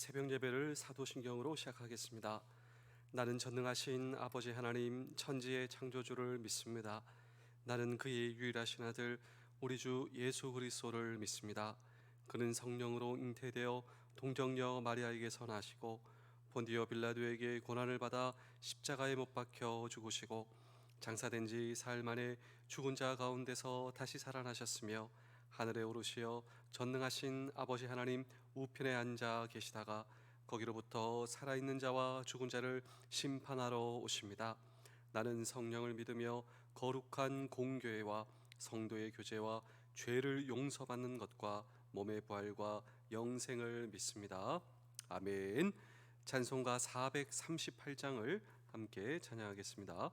새벽 예배를 사도신경으로 시작하겠습니다. 나는 전능하신 아버지 하나님 천지의 창조주를 믿습니다. 나는 그의 유일하신 아들 우리 주 예수 그리스도를 믿습니다. 그는 성령으로 잉태되어 동정녀 마리아에게서 나시고 본디오 빌라도에게 고난을 받아 십자가에 못 박혀 죽으시고 장사된 지 사흘 만에 죽은 자 가운데서 다시 살아나셨으며 하늘에 오르시어 전능하신 아버지 하나님 우편에 앉아 계시다가 거기로부터 살아있는 자와 죽은 자를 심판하러 오십니다. 나는 성령을 믿으며 거룩한 공교회와 성도의 교제와 죄를 용서받는 것과 몸의 부활과 영생을 믿습니다. 아멘. 찬송가 438장을 함께 찬양하겠습니다.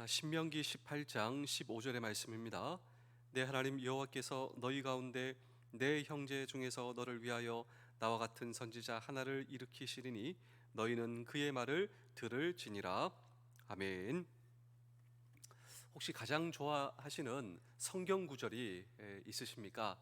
신명기 18장 15절의 말씀입니다. 내 하나님 여호와께서 너희 가운데 내 형제 중에서 너를 위하여 나와 같은 선지자 하나를 일으키시리니 너희는 그의 말을 들을지니라. 아멘. 혹시 가장 좋아하시는 성경 구절이 있으십니까?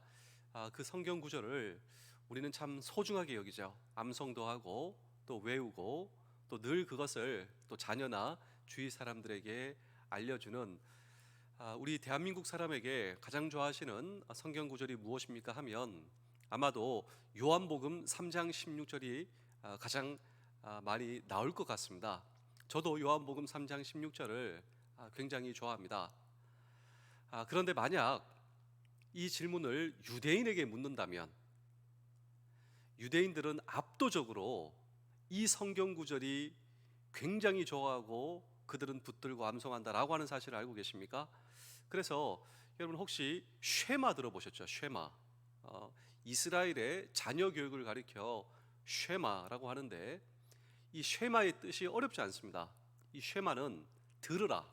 그 성경 구절을 우리는 참 소중하게 여기죠. 암송도 하고 또 외우고 또 늘 그것을 또 자녀나 주위 사람들에게 알려주는 우리 대한민국 사람에게 가장 좋아하시는 성경 구절이 무엇입니까 하면 아마도 요한복음 3장 16절이 가장 많이 나올 것 같습니다. 저도 요한복음 3장 16절을 굉장히 좋아합니다. 그런데 만약 이 질문을 유대인에게 묻는다면 유대인들은 압도적으로 이 성경 구절이 굉장히 좋아하고 그들은 붙들고 암송한다라고 하는 사실을 알고 계십니까? 그래서 여러분 혹시 쉐마 들어보셨죠? 쉐마. 이스라엘의 자녀 교육을 가리켜 쉐마라고 하는데 이 쉐마의 뜻이 어렵지 않습니다. 이 쉐마는 들으라.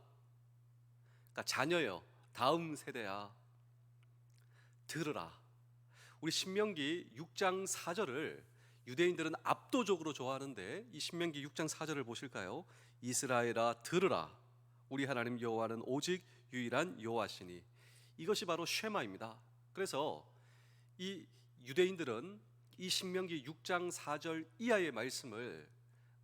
그러니까 자녀여, 다음 세대야, 들으라. 우리 신명기 6장 4절을 유대인들은 압도적으로 좋아하는데 이 신명기 6장 4절을 보실까요? 이스라엘아 들으라, 우리 하나님 여호와는 오직 유일한 여호와시니. 이것이 바로 쉐마입니다. 그래서 이 유대인들은 이 신명기 6장 4절 이하의 말씀을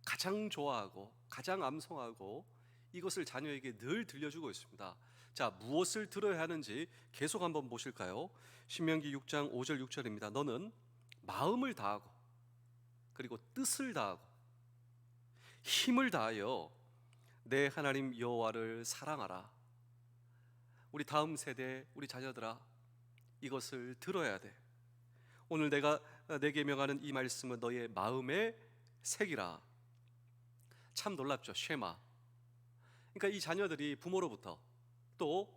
가장 좋아하고 가장 암송하고 이것을 자녀에게 늘 들려주고 있습니다. 자, 무엇을 들어야 하는지 계속 한번 보실까요? 신명기 6장 5절 6절입니다. 너는 마음을 다하고 그리고 뜻을 다하고 힘을 다하여 내 하나님 여호와를 사랑하라. 우리 다음 세대, 우리 자녀들아, 이것을 들어야 돼. 오늘 내가 내게 명하는 이 말씀은 너의 마음에 새기라. 참 놀랍죠, 쉐마. 그러니까 이 자녀들이 부모로부터 또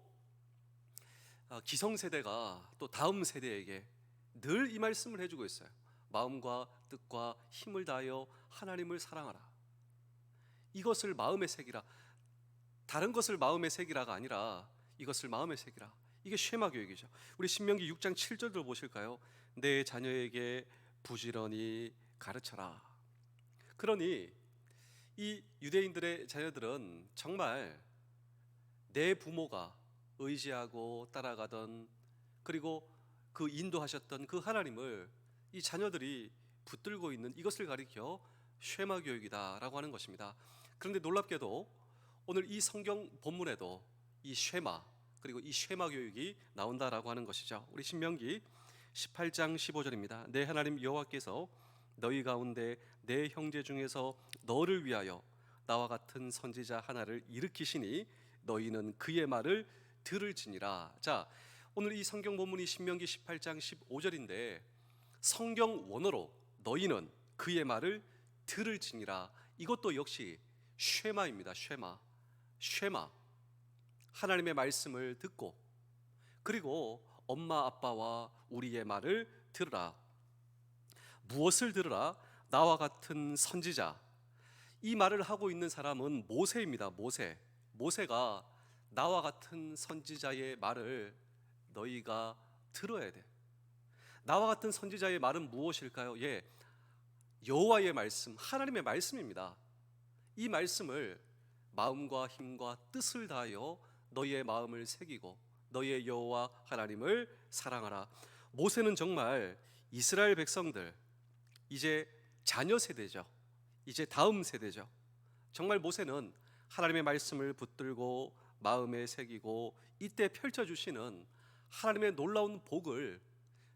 기성세대가 또 다음 세대에게 늘 이 말씀을 해주고 있어요. 마음과 뜻과 힘을 다하여 하나님을 사랑하라. 이것을 마음에 새기라. 다른 것을 마음에 새기라가 아니라 이것을 마음에 새기라. 이게 쉐마 교육이죠. 우리 신명기 6장 7절도 보실까요? 내 자녀에게 부지런히 가르쳐라. 그러니 이 유대인들의 자녀들은 정말 내 부모가 의지하고 따라가던, 그리고 그 인도하셨던 그 하나님을 이 자녀들이 붙들고 있는 이것을 가리켜 쉐마 교육이다라고 하는 것입니다. 그런데 놀랍게도 오늘 이 성경 본문에도 이 쉐마, 그리고 이 쉐마 교육이 나온다라고 하는 것이죠. 우리 신명기 18장 15절입니다. 내 하나님 여호와께서 너희 가운데 내 형제 중에서 너를 위하여 나와 같은 선지자 하나를 일으키시니 너희는 그의 말을 들을지니라. 자, 오늘 이 성경 본문이 신명기 18장 15절인데 성경 원어로 너희는 그의 말을 들을지니라. 이것도 역시 쉐마입니다. 쉐마. 하나님의 말씀을 듣고 그리고 엄마 아빠와 우리의 말을 들으라. 무엇을 들으라? 나와 같은 선지자. 이 말을 하고 있는 사람은 모세입니다. 모세가 나와 같은 선지자의 말을 너희가 들어야 돼. 나와 같은 선지자의 말은 무엇일까요? 여호와의 말씀, 하나님의 말씀입니다. 이 말씀을 마음과 힘과 뜻을 다하여 너희의 마음을 새기고 너희의 여호와 하나님을 사랑하라. 모세는 정말 이스라엘 백성들, 이제 자녀 세대죠. 이제 다음 세대죠. 정말 모세는 하나님의 말씀을 붙들고 마음에 새기고 이때 펼쳐주시는 하나님의 놀라운 복을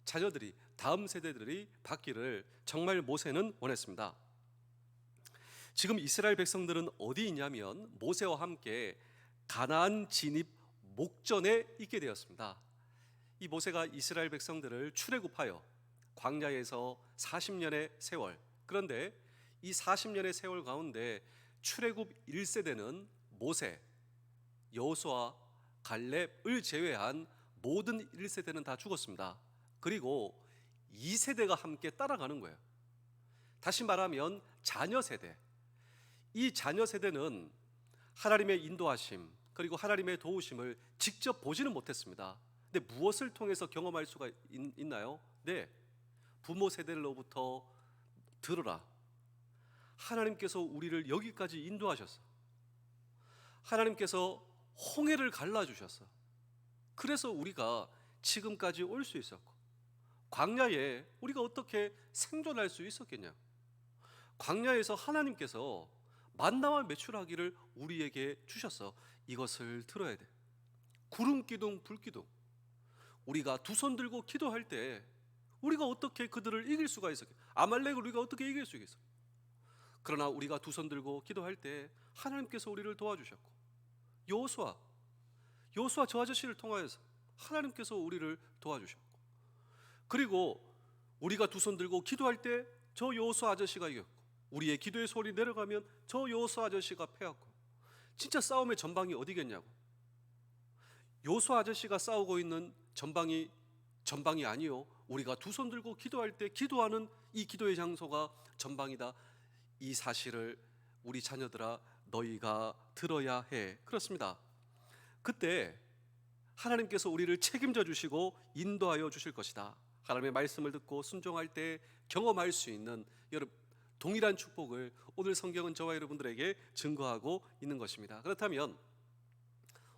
자녀들이, 다음 세대들이 받기를 정말 모세는 원했습니다. 지금 이스라엘 백성들은 어디 있냐면 모세와 함께 가나안 진입 목전에 있게 되었습니다. 이 모세가 이스라엘 백성들을 출애굽하여 광야에서 40년의 세월, 그런데 이 40년의 세월 가운데 출애굽 1세대는 모세, 여호수아, 갈렙을 제외한 모든 1세대는 다 죽었습니다. 그리고 2세대가 함께 따라가는 거예요. 다시 말하면 자녀 세대. 이 자녀 세대는 하나님의 인도하심 그리고 하나님의 도우심을 직접 보지는 못했습니다. 근데 무엇을 통해서 경험할 수가 있나요? 부모 세대로부터 들으라. 하나님께서 우리를 여기까지 인도하셨어. 하나님께서 홍해를 갈라주셨어. 그래서 우리가 지금까지 올 수 있었고, 광야에 우리가 어떻게 생존할 수 있었겠냐? 광야에서 하나님께서 만나와 매출하기를 우리에게 주셨어. 이것을 들어야 돼. 구름 기둥, 불 기둥. 우리가 두 손 들고 기도할 때 우리가 어떻게 그들을 이길 수가 있었겠냐? 아말렉을 우리가 어떻게 이길 수 있겠어? 그러나 우리가 두 손 들고 기도할 때 하나님께서 우리를 도와주셨고, 여호수아 저 아저씨를 통하여서 하나님께서 우리를 도와주셨고, 그리고 우리가 두 손 들고 기도할 때 저 여호수아 아저씨가 이겼고, 우리의 기도의 소리 내려가면 저 여호수아 아저씨가 패했고, 진짜 싸움의 전방이 어디겠냐고. 여호수아 아저씨가 싸우고 있는 전방이 아니요, 우리가 두 손 들고 기도할 때 기도하는 이 기도의 장소가 전방이다. 이 사실을 우리 자녀들아 너희가 들어야 해. 그렇습니다. 그때 하나님께서 우리를 책임져 주시고 인도하여 주실 것이다. 하나님의 말씀을 듣고 순종할 때 경험할 수 있는 여러분 동일한 축복을 오늘 성경은 저와 여러분들에게 증거하고 있는 것입니다. 그렇다면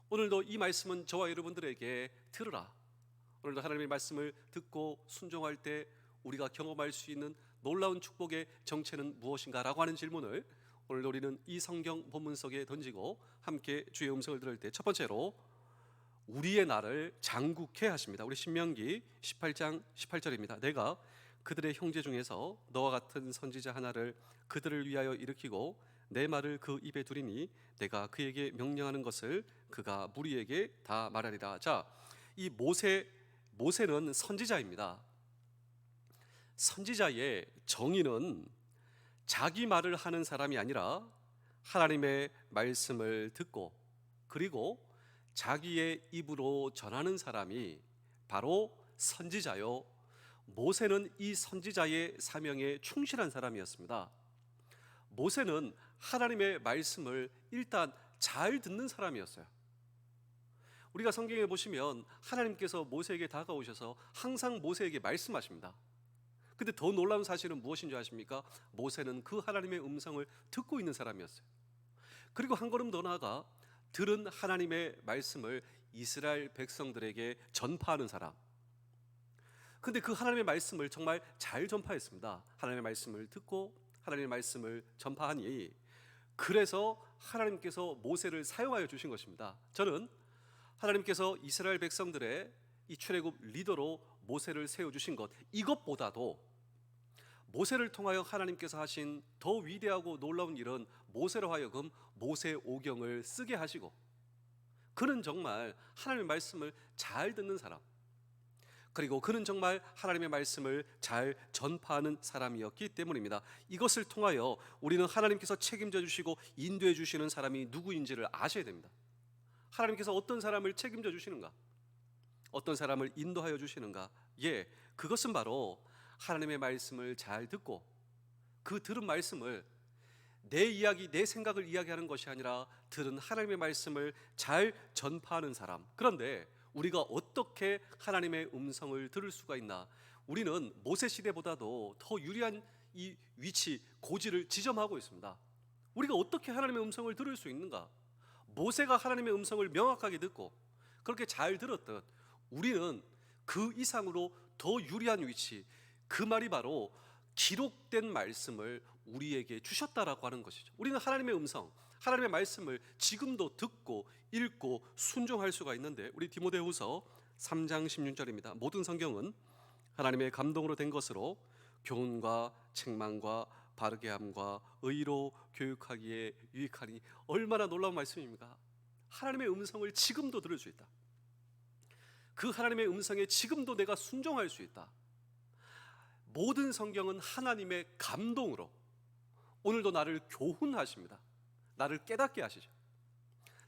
오늘도 이 말씀은 저와 여러분들에게 들으라. 오늘도 하나님의 말씀을 듣고 순종할 때 우리가 경험할 수 있는 놀라운 축복의 정체는 무엇인가 라고 하는 질문을 오늘 우리는 이 성경 본문 속에 던지고 함께 주의 음성을 들을 때 첫 번째로 우리의 날을 장국케 하십니다. 우리 신명기 18장 18절입니다. 내가 그들의 형제 중에서 너와 같은 선지자 하나를 그들을 위하여 일으키고 내 말을 그 입에 두리니 내가 그에게 명령하는 것을 그가 무리에게 다 말하리라. 자, 이 모세는 선지자입니다. 선지자의 정의는 자기 말을 하는 사람이 아니라 하나님의 말씀을 듣고 그리고 자기의 입으로 전하는 사람이 바로 선지자요. 모세는 이 선지자의 사명에 충실한 사람이었습니다. 모세는 하나님의 말씀을 일단 잘 듣는 사람이었어요. 우리가 성경에 보시면 하나님께서 모세에게 다가오셔서 항상 모세에게 말씀하십니다. 근데 더 놀라운 사실은 무엇인 줄 아십니까? 모세는 그 하나님의 음성을 듣고 있는 사람이었어요. 그리고 한 걸음 더 나아가 들은 하나님의 말씀을 이스라엘 백성들에게 전파하는 사람. 근데 그 하나님의 말씀을 정말 잘 전파했습니다. 하나님의 말씀을 듣고 하나님의 말씀을 전파하니 그래서 하나님께서 모세를 사용하여 주신 것입니다. 저는 하나님께서 이스라엘 백성들의 이 출애굽 리더로 모세를 세워주신 것 이것보다도 모세를 통하여 하나님께서 하신 더 위대하고 놀라운 일은 모세로 하여금 모세오경을 쓰게 하시고 그는 정말 하나님의 말씀을 잘 듣는 사람 그리고 그는 정말 하나님의 말씀을 잘 전파하는 사람이었기 때문입니다. 이것을 통하여 우리는 하나님께서 책임져 주시고 인도해 주시는 사람이 누구인지를 아셔야 됩니다. 하나님께서 어떤 사람을 책임져 주시는가? 어떤 사람을 인도하여 주시는가? 그것은 바로 하나님의 말씀을 잘 듣고 그 들은 말씀을 내 이야기, 내 생각을 이야기하는 것이 아니라 들은 하나님의 말씀을 잘 전파하는 사람. 그런데 우리가 어떻게 하나님의 음성을 들을 수가 있나? 우리는 모세 시대보다도 더 유리한 이 위치, 고지를 지점하고 있습니다. 우리가 어떻게 하나님의 음성을 들을 수 있는가? 모세가 하나님의 음성을 명확하게 듣고 그렇게 잘 들었듯 우리는 그 이상으로 더 유리한 위치, 그 말이 바로 기록된 말씀을 우리에게 주셨다라고 하는 것이죠. 우리는 하나님의 음성, 하나님의 말씀을 지금도 듣고 읽고 순종할 수가 있는데 우리 디모데후서 3장 16절입니다. 모든 성경은 하나님의 감동으로 된 것으로 교훈과 책망과 바르게 함과 의로 교육하기에 유익하니 얼마나 놀라운 말씀입니까? 하나님의 음성을 지금도 들을 수 있다. 그 하나님의 음성에 지금도 내가 순종할 수 있다. 모든 성경은 하나님의 감동으로 오늘도 나를 교훈하십니다. 나를 깨닫게 하시죠.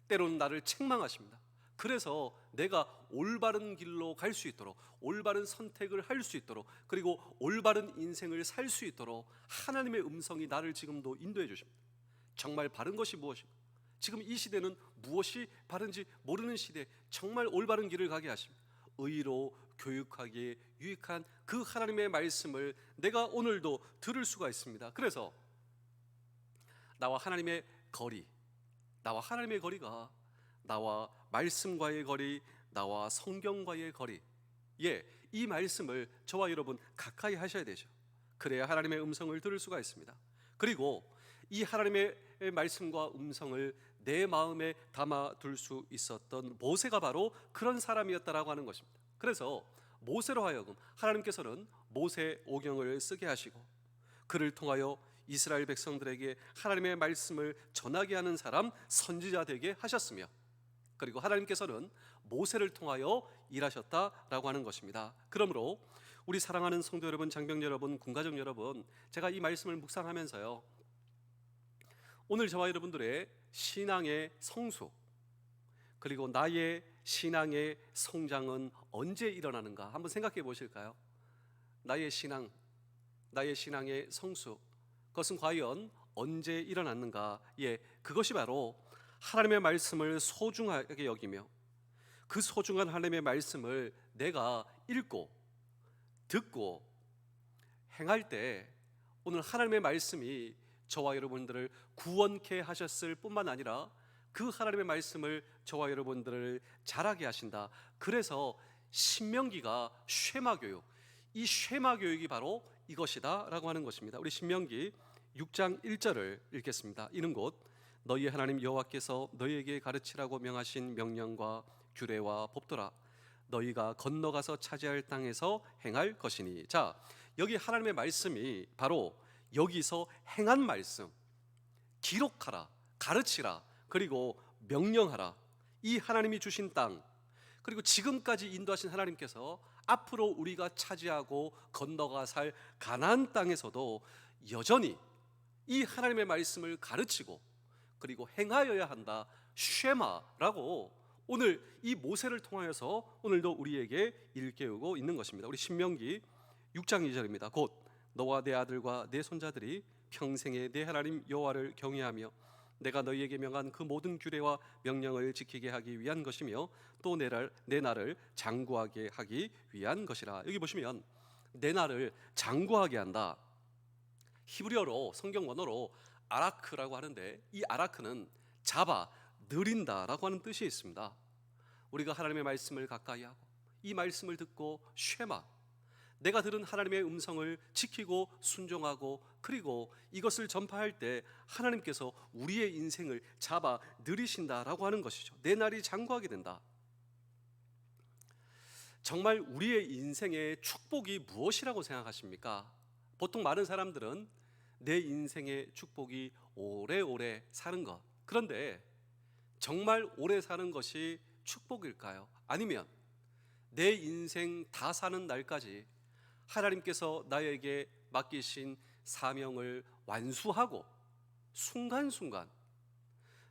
때로는 나를 책망하십니다. 그래서 내가 올바른 길로 갈 수 있도록 올바른 선택을 할 수 있도록 그리고 올바른 인생을 살 수 있도록 하나님의 음성이 나를 지금도 인도해 주십니다. 정말 바른 것이 무엇인가? 지금 이 시대는 무엇이 바른지 모르는 시대에 정말 올바른 길을 가게 하십니다. 의로 교육하기에 유익한 그 하나님의 말씀을 내가 오늘도 들을 수가 있습니다. 그래서 나와 하나님의 거리, 나와 하나님의 거리가 나와 말씀과의 거리, 나와 성경과의 거리, 이 말씀을 저와 여러분 가까이 하셔야 되죠. 그래야 하나님의 음성을 들을 수가 있습니다. 그리고 이 하나님의 말씀과 음성을 내 마음에 담아둘 수 있었던 모세가 바로 그런 사람이었다라고 하는 것입니다. 그래서 모세로 하여금 하나님께서는 모세오경을 쓰게 하시고 그를 통하여 이스라엘 백성들에게 하나님의 말씀을 전하게 하는 사람 선지자 되게 하셨으며 그리고 하나님께서는 모세를 통하여 일하셨다라고 하는 것입니다. 그러므로 우리 사랑하는 성도 여러분, 장병 여러분, 군가족 여러분, 제가 이 말씀을 묵상하면서요, 오늘 저와 여러분들의 신앙의 성수 그리고 나의 신앙의 성장은 언제 일어나는가 한번 생각해 보실까요? 나의 신앙, 나의 신앙의 성수, 그것은 과연 언제 일어났는가? 그것이 바로 하나님의 말씀을 소중하게 여기며 그 소중한 하나님의 말씀을 내가 읽고 듣고 행할 때 오늘 하나님의 말씀이 저와 여러분들을 구원케 하셨을 뿐만 아니라 그 하나님의 말씀을 저와 여러분들을 자라게 하신다. 그래서 신명기가 쉐마 교육, 이 쉐마 교육이 바로 이것이다 라고 하는 것입니다. 우리 신명기 6장 1절을 읽겠습니다. 이는 곧 너희의 하나님 여호와께서 너희에게 가르치라고 명하신 명령과 규례와 법도라. 너희가 건너가서 차지할 땅에서 행할 것이니. 자, 여기 하나님의 말씀이 바로 여기서 행한 말씀, 기록하라, 가르치라, 그리고 명령하라. 이 하나님이 주신 땅, 그리고 지금까지 인도하신 하나님께서 앞으로 우리가 차지하고 건너가 살 가나안 땅에서도 여전히 이 하나님의 말씀을 가르치고 그리고 행하여야 한다. 쉐마라고 오늘 이 모세를 통하여서 오늘도 우리에게 일깨우고 있는 것입니다. 우리 신명기 6장 2절입니다. 곧 너와 내 아들과 내 손자들이 평생에 내 하나님 여호와를 경외하며 내가 너희에게 명한 그 모든 규례와 명령을 지키게 하기 위한 것이며 또 내 나를 장구하게 하기 위한 것이라. 여기 보시면 내 나를 장구하게 한다. 히브리어로 성경 원어로 아라크라고 하는데 이 아라크는 잡아 느린다라고 하는 뜻이 있습니다. 우리가 하나님의 말씀을 가까이 하고 이 말씀을 듣고 쉐마, 내가 들은 하나님의 음성을 지키고 순종하고 그리고 이것을 전파할 때 하나님께서 우리의 인생을 잡아 느리신다라고 하는 것이죠. 내 날이 장구하게 된다. 정말 우리의 인생의 축복이 무엇이라고 생각하십니까? 보통 많은 사람들은 내 인생의 축복이 오래오래 사는 것. 그런데 정말 오래 사는 것이 축복일까요? 아니면 내 인생 다 사는 날까지 하나님께서 나에게 맡기신 사명을 완수하고 순간순간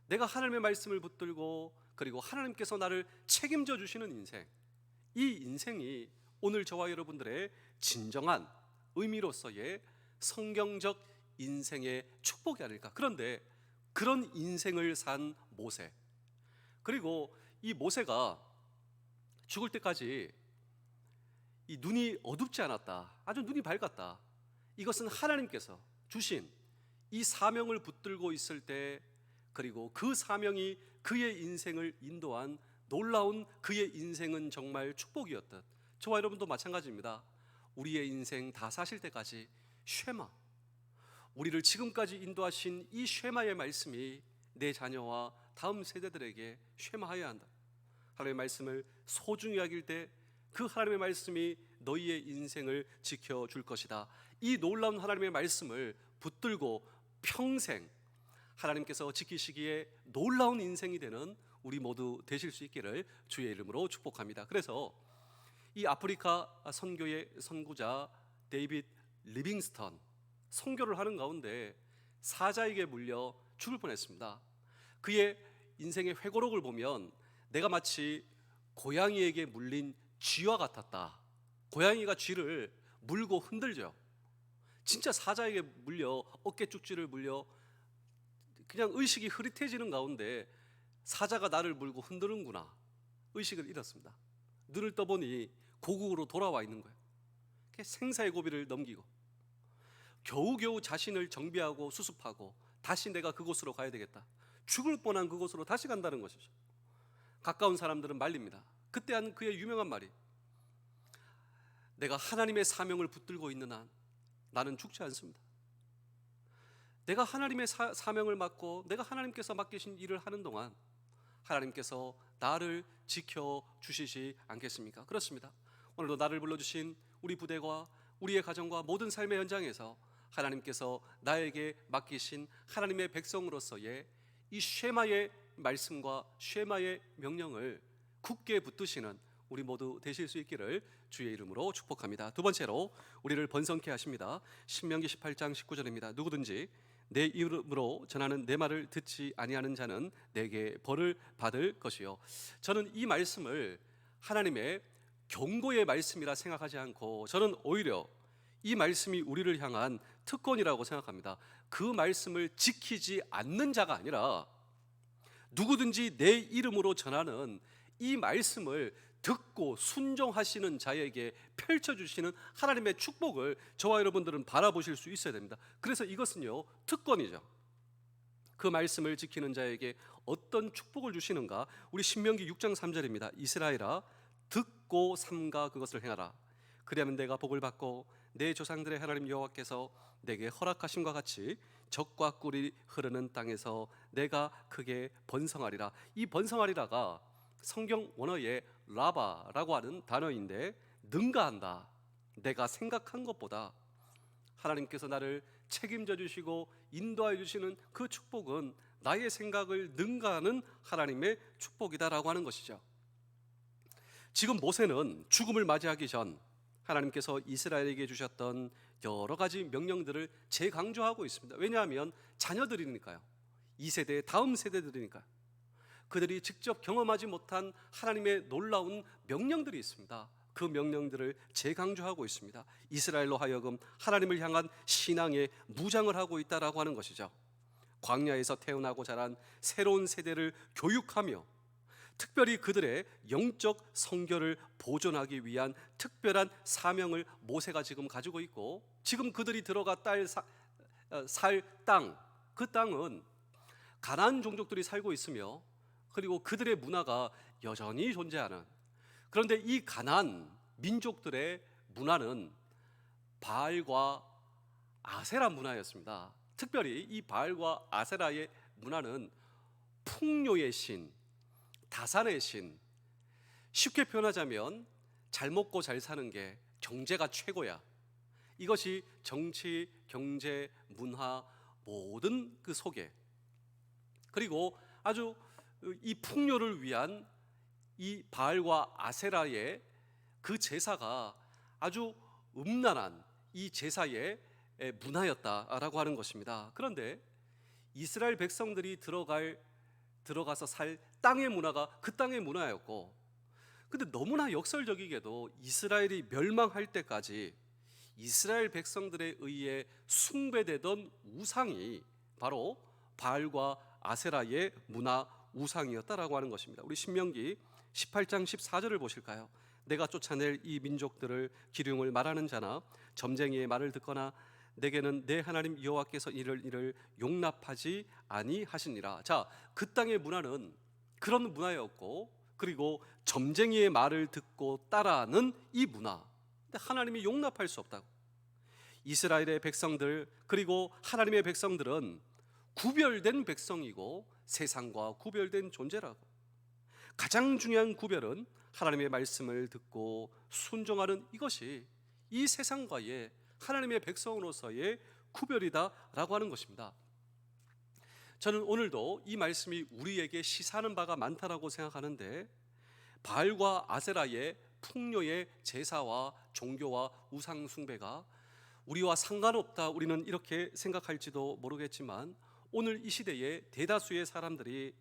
내가 하나님의 말씀을 붙들고 그리고 하나님께서 나를 책임져 주시는 인생, 이 인생이 오늘 저와 여러분들의 진정한 의미로서의 성경적 인생의 축복이 아닐까. 그런데 그런 인생을 산 모세, 그리고 이 모세가 죽을 때까지 이 눈이 어둡지 않았다, 아주 눈이 밝았다. 이것은 하나님께서 주신 이 사명을 붙들고 있을 때, 그리고 그 사명이 그의 인생을 인도한 놀라운 그의 인생은 정말 축복이었듯 저와 여러분도 마찬가지입니다. 우리의 인생 다 사실 때까지 쉐마, 우리를 지금까지 인도하신 이 쉐마의 말씀이 내 자녀와 다음 세대들에게 쉐마하여야 한다. 하나님의 말씀을 소중히 여길 때 그 하나님의 말씀이 너희의 인생을 지켜줄 것이다. 이 놀라운 하나님의 말씀을 붙들고 평생 하나님께서 지키시기에 놀라운 인생이 되는 우리 모두 되실 수 있기를 주의 이름으로 축복합니다. 그래서 이 아프리카 선교의 선구자 데이빗 리빙스턴, 선교를 하는 가운데 사자에게 물려 죽을 뻔했습니다. 그의 인생의 회고록을 보면 내가 마치 고양이에게 물린 쥐와 같았다. 고양이가 쥐를 물고 흔들죠. 진짜 사자에게 물려 어깨 쭉지를 물려 그냥 의식이 흐릿해지는 가운데 사자가 나를 물고 흔드는구나, 의식을 잃었습니다. 눈을 떠보니 고국으로 돌아와 있는 거예요. 생사의 고비를 넘기고 겨우겨우 자신을 정비하고 수습하고 다시 내가 그곳으로 가야 되겠다, 죽을 뻔한 그곳으로 다시 간다는 것이죠. 가까운 사람들은 말립니다. 그때 한 그의 유명한 말이, 내가 하나님의 사명을 붙들고 있는 한 나는 죽지 않습니다. 내가 하나님의 사명을 맡고 내가 하나님께서 맡기신 일을 하는 동안 하나님께서 나를 지켜주시지 않겠습니까? 그렇습니다. 오늘도 나를 불러주신 우리 부대와 우리의 가정과 모든 삶의 현장에서 하나님께서 나에게 맡기신 하나님의 백성으로서의 이 쉐마의 말씀과 쉐마의 명령을 굳게 붙드시는 우리 모두 되실 수 있기를 주의 이름으로 축복합니다. 두 번째로 우리를 번성케 하십니다. 신명기 18장 19절입니다. 누구든지 내 이름으로 전하는 내 말을 듣지 아니하는 자는 내게 벌을 받을 것이요. 저는 이 말씀을 하나님의 경고의 말씀이라 생각하지 않고 저는 오히려 이 말씀이 우리를 향한 특권이라고 생각합니다. 그 말씀을 지키지 않는 자가 아니라 누구든지 내 이름으로 전하는 이 말씀을 듣고 순종하시는 자에게 펼쳐주시는 하나님의 축복을 저와 여러분들은 바라보실 수 있어야 됩니다. 그래서 이것은요, 특권이죠. 그 말씀을 지키는 자에게 어떤 축복을 주시는가? 우리 신명기 6장 3절입니다. 이스라엘아, 듣고 삼가 그것을 행하라. 그리하면 내가 복을 받고 내 조상들의 하나님 여호와께서 내게 허락하심과 같이 적과 꿀이 흐르는 땅에서 내가 크게 번성하리라. 이 번성하리라가 성경 원어의 라바라고 하는 단어인데, 능가한다. 내가 생각한 것보다 하나님께서 나를 책임져 주시고 인도하여 주시는 그 축복은 나의 생각을 능가하는 하나님의 축복이다라고 하는 것이죠. 지금 모세는 죽음을 맞이하기 전 하나님께서 이스라엘에게 주셨던 여러 가지 명령들을 재강조하고 있습니다. 왜냐하면 자녀들이니까요. 2세대 다음 세대들이니까요. 그들이 직접 경험하지 못한 하나님의 놀라운 명령들이 있습니다. 그 명령들을 재강조하고 있습니다. 이스라엘로 하여금 하나님을 향한 신앙의 무장을 하고 있다라고 하는 것이죠. 광야에서 태어나고 자란 새로운 세대를 교육하며 특별히 그들의 영적 성결을 보존하기 위한 특별한 사명을 모세가 지금 가지고 있고, 지금 그들이 들어가 살 땅, 그 땅은 가나안 종족들이 살고 있으며, 그리고 그들의 문화가 여전히 존재하는, 그런데 이 가나안 민족들의 문화는 바알과 아세라 문화였습니다. 특별히 이 바알과 아세라의 문화는 풍요의 신, 다산의 신, 쉽게 표현하자면 잘 먹고 잘 사는 게 경제가 최고야. 이것이 정치, 경제, 문화 모든 그 속에, 그리고 아주 이 풍요를 위한 이 바알과 아세라의 그 제사가 아주 음란한 이 제사의 문화였다라고 하는 것입니다. 그런데 이스라엘 백성들이 들어가서 살 땅의 문화가 그 땅의 문화였고, 근데 너무나 역설적이게도 이스라엘이 멸망할 때까지 이스라엘 백성들에 의해 숭배되던 우상이 바로 바알과 아세라의 문화 우상이었다라고 하는 것입니다. 우리 신명기 18장 14절을 보실까요? 내가 쫓아낼 이 민족들을 기륭을 말하는 자나 점쟁이의 말을 듣거나 내게는 내 하나님 여호와께서 이를 용납하지 아니하시니라. 자, 그 땅의 문화는 그런 문화였고, 그리고 점쟁이의 말을 듣고 따라하는 이 문화, 근데 하나님이 용납할 수 없다고. 이스라엘의 백성들, 그리고 하나님의 백성들은 구별된 백성이고 세상과 구별된 존재라고. 가장 중요한 구별은 하나님의 말씀을 듣고 순종하는 이것이 이 세상과의 하나님의 백성으로서의 구별이다라고 하는 것입니다. 저는 오늘도 이 말씀이 우리에게 시사하는 바가 많다라고 생각하는데, 바알과 아세라의 풍요의 제사와 종교와 우상 숭배가 우리와 상관없다, 우리는 이렇게 생각할지도 모르겠지만, 오늘 이 시대에 대다수의 사람들이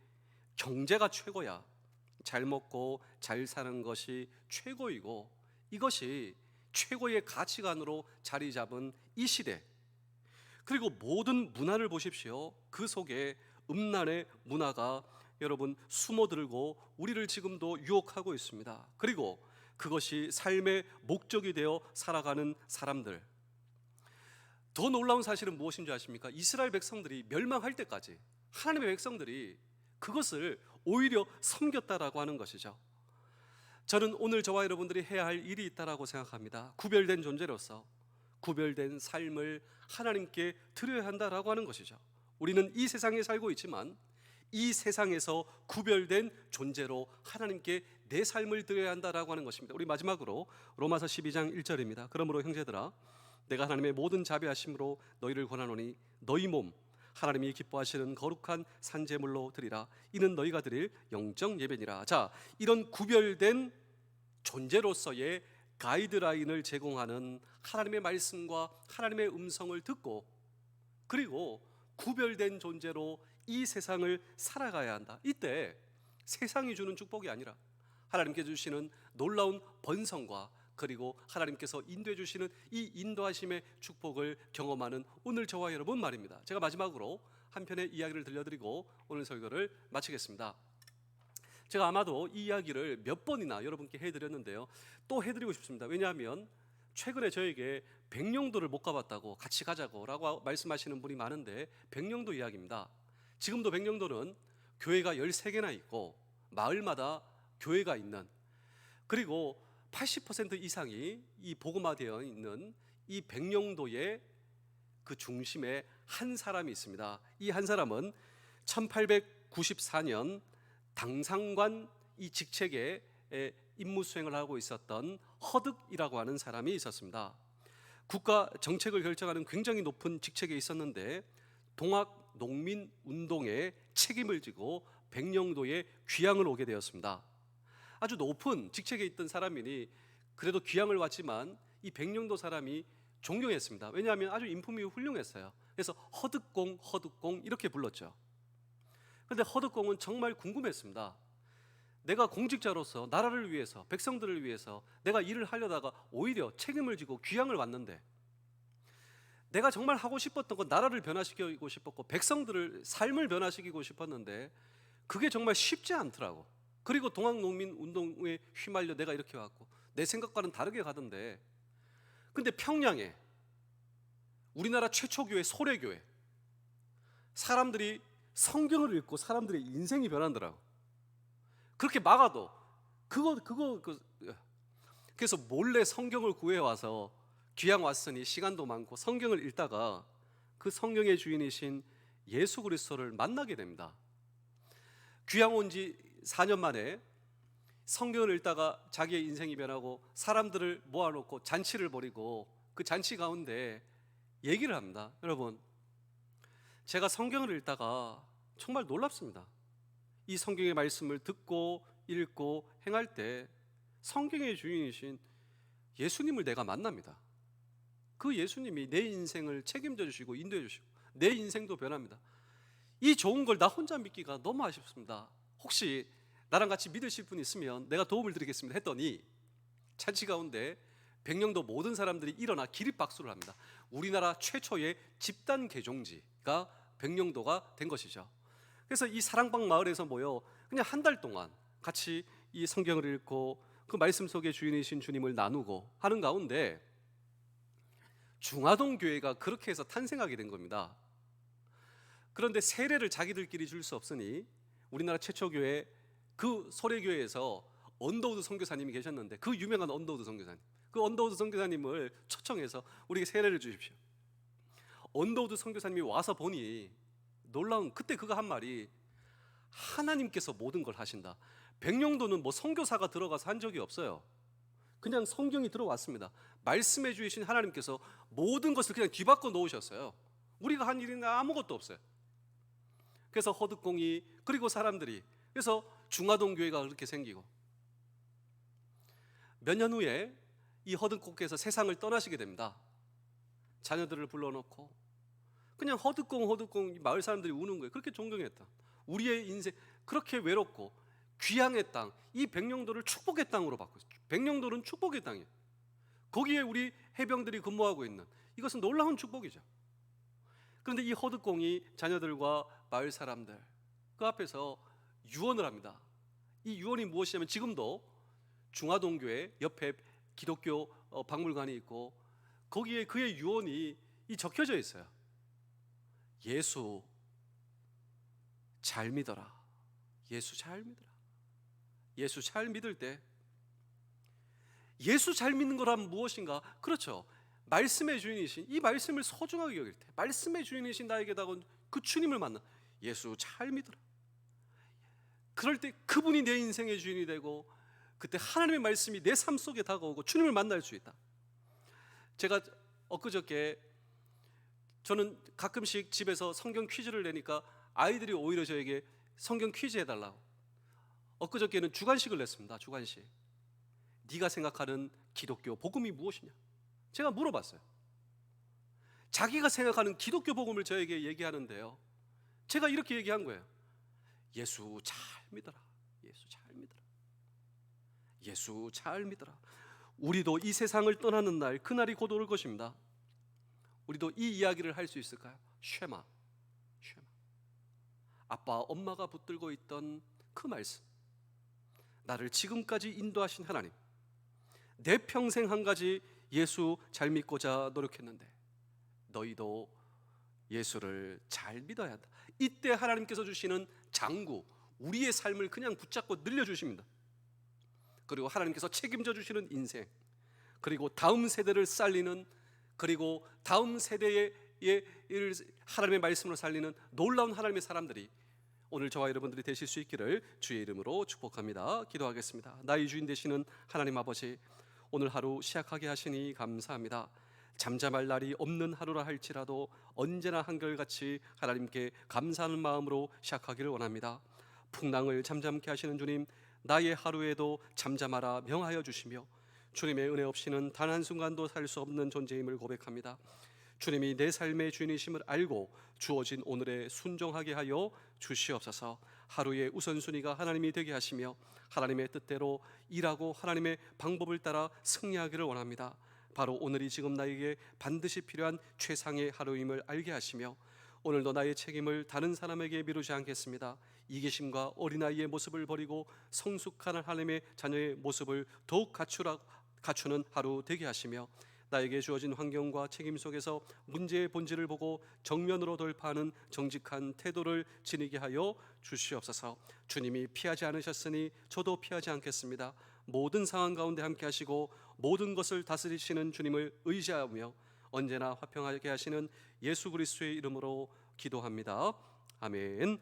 경제가 최고야, 잘 먹고 잘 사는 것이 최고이고, 이것이 최고의 가치관으로 자리 잡은 이 시대, 그리고 모든 문화를 보십시오. 그 속에 음란의 문화가 여러분 숨어들고 우리를 지금도 유혹하고 있습니다. 그리고 그것이 삶의 목적이 되어 살아가는 사람들. 더 놀라운 사실은 무엇인 줄 아십니까? 이스라엘 백성들이 멸망할 때까지 하나님의 백성들이 그것을 오히려 섬겼다라고 하는 것이죠. 저는 오늘 저와 여러분들이 해야 할 일이 있다라고 생각합니다. 구별된 존재로서 구별된 삶을 하나님께 드려야 한다라고 하는 것이죠. 우리는 이 세상에 살고 있지만 이 세상에서 구별된 존재로 하나님께 내 삶을 드려야 한다라고 하는 것입니다. 우리 마지막으로 로마서 12장 1절입니다. 그러므로 형제들아, 내가 하나님의 모든 자비하심으로 너희를 권하노니 너희 몸 하나님이 기뻐하시는 거룩한 산제물로 드리라. 이는 너희가 드릴 영적 예배니라. 자, 이런 구별된 존재로서의 가이드라인을 제공하는 하나님의 말씀과 하나님의 음성을 듣고, 그리고 구별된 존재로 이 세상을 살아가야 한다. 이때 세상이 주는 축복이 아니라 하나님께 주시는 놀라운 번성과, 그리고 하나님께서 인도해 주시는 이 인도하심의 축복을 경험하는 오늘 저와 여러분 말입니다. 제가 마지막으로 한 편의 이야기를 들려드리고 오늘 설교를 마치겠습니다. 제가 아마도 이 이야기를 몇 번이나 여러분께 해드렸는데요, 또 해드리고 싶습니다. 왜냐하면 최근에 저에게 백령도를 못 가봤다고 같이 가자고 라고 말씀하시는 분이 많은데, 백령도 이야기입니다. 지금도 백령도는 교회가 13개나 있고 마을마다 교회가 있는, 그리고 80% 이상이 이 복음화되어 있는 이 백령도의 그 중심에 한 사람이 있습니다. 이 한 사람은 1894년 당상관 이 직책에 임무 수행을 하고 있었던 허득이라고 하는 사람이 있었습니다. 국가 정책을 결정하는 굉장히 높은 직책에 있었는데, 동학 농민 운동에 책임을 지고 백령도에 귀향을 오게 되었습니다. 아주 높은 직책에 있던 사람이니 그래도 귀향을 왔지만 이 백령도 사람이 존경했습니다. 왜냐하면 아주 인품이 훌륭했어요. 그래서 허득공 허득공 이렇게 불렀죠. 그런데 허득공은 정말 궁금했습니다. 내가 공직자로서 나라를 위해서, 백성들을 위해서 내가 일을 하려다가 오히려 책임을 지고 귀향을 왔는데, 내가 정말 하고 싶었던 건 나라를 변화시키고 싶었고 백성들을 삶을 변화시키고 싶었는데 그게 정말 쉽지 않더라고. 그리고 동학농민운동에 휘말려 내가 이렇게 왔고 내 생각과는 다르게 가던데, 근데 평양에 우리나라 최초 교회 소래교회, 사람들이 성경을 읽고 사람들의 인생이 변한더라고. 그렇게 막아도 그래서 몰래 성경을 구해와서 귀향 왔으니 시간도 많고 성경을 읽다가 그 성경의 주인이신 예수 그리스도를 만나게 됩니다. 귀향 온 지 4년 만에 성경을 읽다가 자기의 인생이 변하고 사람들을 모아놓고 잔치를 벌이고 그 잔치 가운데 얘기를 합니다. 여러분, 제가 성경을 읽다가 정말 놀랍습니다. 이 성경의 말씀을 듣고 읽고 행할 때 성경의 주인이신 예수님을 내가 만납니다. 그 예수님이 내 인생을 책임져 주시고 인도해 주시고 내 인생도 변합니다. 이 좋은 걸 나 혼자 믿기가 너무 아쉽습니다. 혹시 나랑 같이 믿으실 분 있으면 내가 도움을 드리겠습니다 했더니, 잔치 가운데 백령도 모든 사람들이 일어나 기립박수를 합니다. 우리나라 최초의 집단 개종지가 백령도가 된 것이죠. 그래서 이 사랑방 마을에서 모여 그냥 한 달 동안 같이 이 성경을 읽고 그 말씀 속의 주인이신 주님을 나누고 하는 가운데 중화동 교회가 그렇게 해서 탄생하게 된 겁니다. 그런데 세례를 자기들끼리 줄 수 없으니 우리나라 최초 교회 그 소래교회에서 언더우드 선교사님이 계셨는데, 그 유명한 언더우드 선교사님, 그 언더우드 선교사님을 초청해서 우리에게 세례를 주십시오. 언더우드 선교사님이 와서 보니 놀라운, 그때 그가 한 말이 하나님께서 모든 걸 하신다. 백령도는 뭐 선교사가 들어가서 한 적이 없어요. 그냥 성경이 들어왔습니다. 말씀해 주신 하나님께서 모든 것을 그냥 뒤바꿔 놓으셨어요. 우리가 한 일은 아무것도 없어요. 그래서 허득공이, 그리고 사람들이, 그래서 중화동 교회가 그렇게 생기고, 몇 년 후에 이 허득공께서 세상을 떠나시게 됩니다. 자녀들을 불러놓고 그냥 허득공 마을 사람들이 우는 거예요. 그렇게 존경했다. 우리의 인생 그렇게 외롭고 귀향의 땅, 이 백령도를 축복의 땅으로 바꿨어요. 백령도는 축복의 땅이에요. 거기에 우리 해병들이 근무하고 있는, 이것은 놀라운 축복이죠. 그런데 이 허득공이 자녀들과 마을 사람들 그 앞에서 유언을 합니다. 이 유언이 무엇이냐면, 지금도 중화동교회 옆에 기독교 박물관이 있고 거기에 그의 유언이 적혀져 있어요. 예수 잘 믿어라. 예수 잘 믿어라. 예수 잘 믿을 때, 예수 잘 믿는 거란 무엇인가? 그렇죠. 말씀의 주인이신, 이 말씀을 소중하게 여길 때, 말씀의 주인이신 나에게 다가온 그 주님을 만나 예수 잘 믿어라. 그럴 때 그분이 내 인생의 주인이 되고, 그때 하나님의 말씀이 내 삶 속에 다가오고 주님을 만날 수 있다. 제가 엊그저께, 저는 가끔씩 집에서 성경 퀴즈를 내니까 아이들이 오히려 저에게 성경 퀴즈 해달라고. 엊그저께는 주간식을 냈습니다. 주간식. 네가 생각하는 기독교 복음이 무엇이냐? 제가 물어봤어요. 자기가 생각하는 기독교 복음을 저에게 얘기하는데요, 제가 이렇게 얘기한 거예요. 예수 잘 믿어라. 예수 잘 믿어라. 예수 잘 믿어라. 우리도 이 세상을 떠나는 날, 그날이 곧 올 것입니다. 우리도 이 이야기를 할 수 있을까요? 쉐마. 아빠 엄마가 붙들고 있던 그 말씀, 나를 지금까지 인도하신 하나님, 내 평생 한 가지 예수 잘 믿고자 노력했는데 너희도 예수를 잘 믿어야 한다. 이때 하나님께서 주시는 장구, 우리의 삶을 그냥 붙잡고 늘려주십니다. 그리고 하나님께서 책임져 주시는 인생, 그리고 다음 세대를 살리는, 그리고 다음 세대의 하나님의 말씀으로 살리는 놀라운 하나님의 사람들이 오늘 저와 여러분들이 되실 수 있기를 주의 이름으로 축복합니다. 기도하겠습니다. 나의 주인 되시는 하나님 아버지, 오늘 하루 시작하게 하시니 감사합니다. 잠잠할 날이 없는 하루라 할지라도 언제나 한결같이 하나님께 감사하는 마음으로 시작하기를 원합니다. 풍랑을 잠잠케 하시는 주님, 나의 하루에도 잠잠하라 명하여 주시며 주님의 은혜 없이는 단 한순간도 살 수 없는 존재임을 고백합니다. 주님이 내 삶의 주인이심을 알고 주어진 오늘에 순종하게 하여 주시옵소서. 하루의 우선순위가 하나님이 되게 하시며 하나님의 뜻대로 일하고 하나님의 방법을 따라 승리하기를 원합니다. 바로 오늘이 지금 나에게 반드시 필요한 최상의 하루임을 알게 하시며 오늘도 나의 책임을 다른 사람에게 미루지 않겠습니다. 이기심과 어린아이의 모습을 버리고 성숙한 하나님의 자녀의 모습을 더욱 갖추는 하루 되게 하시며 나에게 주어진 환경과 책임 속에서 문제의 본질을 보고 정면으로 돌파하는 정직한 태도를 지니게 하여 주시옵소서. 주님이 피하지 않으셨으니 저도 피하지 않겠습니다. 모든 상황 가운데 함께 하시고 모든 것을 다스리시는 주님을 의지하며 언제나 화평하게 하시는 예수 그리스도의 이름으로 기도합니다. 아멘.